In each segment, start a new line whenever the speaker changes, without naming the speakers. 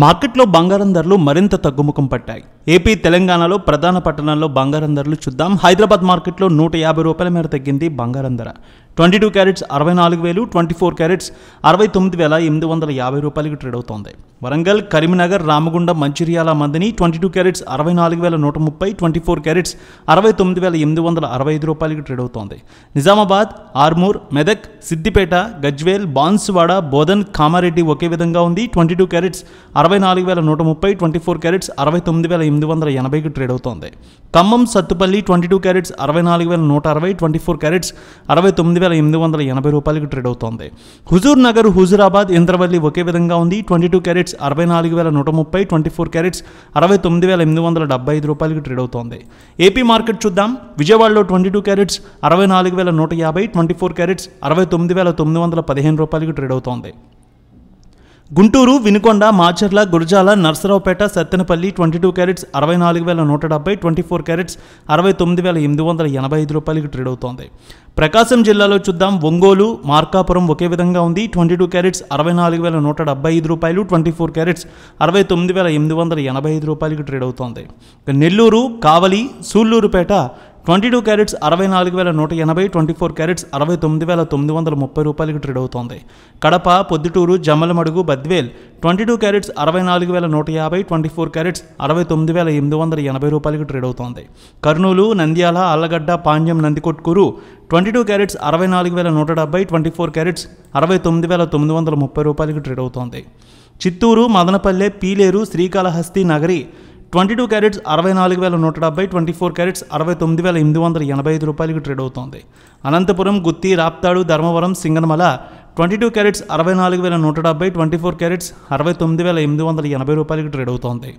మార్కెట్లో బంగారం ధరలు మరింత తగ్గుముఖం పట్టాయి. ఏపీ, తెలంగాణలో ప్రధాన పట్టణాల్లో బంగారం ధరలు చూద్దాం. హైదరాబాద్ మార్కెట్లో 150 రూపాయల మేర తగ్గింది బంగారం ధర. 22 క్యారెట్స్ 64,000, 24 క్యారెట్స్ 69,850 రూపాయలకి ట్రేడ్ అవుతోంది. వరంగల్, కరీంనగర్, రామగుండం, మంచిర్యాల, మందిని 22 క్యారెట్స్ 64,130, 24 క్యారెట్స్ 69,865 రూపాయలకి ట్రేడ్ అవుతోంది. నిజామాబాద్, ఆర్మూర్, మెదక్, సిద్దిపేట, గజ్వేల్, బాన్సువాడ, బోధన్, కామారెడ్డి ఒకే విధంగా ఉంది. 22 క్యారెట్స్ 64,130, 24 క్యారెట్స్ 69,880కి ట్రేడ్ అవుతోంది. ఖమ్మం, సత్తుపల్లి 22 క్యారెట్స్ 64,160, 24 క్యారెట్స్ 69,880 రూపాయలకి ట్రేడ్ అవుతోంది. హుజూర్ నగర్, హుజూరాబాద్, ఇంద్రవల్లి ఒకే విధంగా ఉంది. 22 క్యారెట్స్ 64,130, 24 క్యారెట్స్ 69,875 రూపాయలకి ట్రేడ్ అవుతోంది. ఏపీ మార్కెట్ చూద్దాం. విజయవాడలో 22 క్యారెట్స్ 64,150, 24 క్యారెట్స్ 69,915 రూపాయలకి ట్రేడ్ అవుతోంది. గుంటూరు, వినుకొండ, మాచర్ల, గురజాల, నర్సరావుపేట, సత్తెనపల్లి 22 క్యారెట్స్ 64,170, 24 క్యారెట్స్ 69,885 రూపాయలకి ట్రేడ్ అవుతోంది. ప్రకాశం జిల్లాలో చూద్దాం. ఒంగోలు, మార్కాపురం ఒకే విధంగా ఉంది. 22 క్యారెట్స్ 64,175 రూపాయలు, 24 క్యారెట్స్ 69,885 రూపాయలకి ట్రేడ్ అవుతోంది. నెల్లూరు, కావలి, సూళ్లూరుపేట 22 క్యారెట్స్ 64,180, 24 క్యారెట్స్ 69,930 రూపాయలకి ట్రేడ్ అవుతోంది. కడప, పొద్దుటూరు, జమ్మలమడుగు, బద్వేల్ 22 క్యారెట్స్ 64,150, 24 క్యారెట్స్ 69,880 రూపాయలకి ట్రేడ్ అవుతోంది. కర్నూలు, నంద్యాల, ఆళ్లగడ్డ, పాణ్యం, నందికొట్కూరు 22 క్యారెట్స్ 64,170, 24 క్యారెట్స్ 69,930 రూపాయలకి ట్రేడ్ అవుతోంది. చిత్తూరు, మదనపల్లె, పీలేరు, శ్రీకాళహస్తి, నగరి 22 క్యారెట్స్ 64,170, 24 క్యారెట్స్ 69,885 రూపాయలకి ట్రేడ్ అవుతోంది. అనంతపురం, గుత్తి, రాప్తాడు, ధర్మవరం, సింగనమల 22 క్యారెట్స్ 64,170, 24 క్యారెట్స్ 69,880 రూపాయలకి ట్రేడ్ అవుతోంది.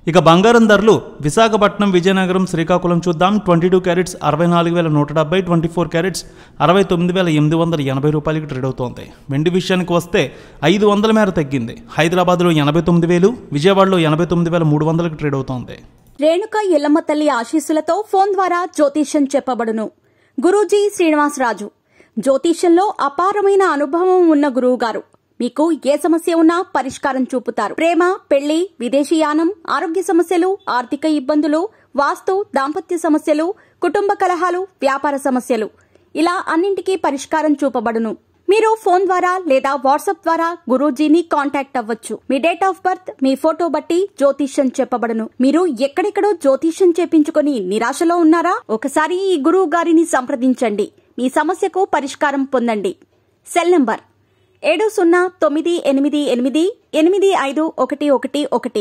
ఇక బంగారం ధరలు విశాఖపట్నం, విజయనగరం, శ్రీకాకుళం చూద్దాం. 22 క్యారెట్స్ 64,170, 24 క్యారెట్స్ 69,880 రూపాయలకి ట్రేడ్ అవుతోంది. వెండి విషయానికి వస్తే 500 మేర తగ్గింది. హైదరాబాద్లో 89,000, విజయవాడలో 89,300కి ట్రేడ్ అవుతోంది.
రేణుక ఎల్లమ్మ తల్లి ఆశీస్సులతో ఫోన్ ద్వారా జ్యోతిష్యం చెప్పబడును. గురూజీ శ్రీనివాసరాజు. జ్యోతిష్యంలో అపారమైన అనుభవం ఉన్న గురువు గారు మీకు ఏ సమస్య ఉన్నా పరిష్కారం చూపుతారు. ప్రేమ, పెళ్లి, విదేశీయానం, ఆరోగ్య సమస్యలు, ఆర్థిక ఇబ్బందులు, వాస్తు, దాంపత్య సమస్యలు, కుటుంబ కలహాలు, వ్యాపార సమస్యలు, ఇలా అన్నింటికీ పరిష్కారం చూపబడును. మీరు ఫోన్ ద్వారా లేదా వాట్సాప్ ద్వారా గురూజీని కాంటాక్ట్ అవ్వచ్చు. మీ డేట్ ఆఫ్ బర్త్, మీ ఫోటో బట్టి జ్యోతిష్యం చెప్పబడును. మీరు ఎక్కడెక్కడో జ్యోతిష్యం చేపించుకొని నిరాశలో ఉన్నారా? ఒకసారి ఈ గురువు గారిని సంప్రదించండి. మీ సమస్యకు పరిష్కారం పొందండి. Cell number 709888851111.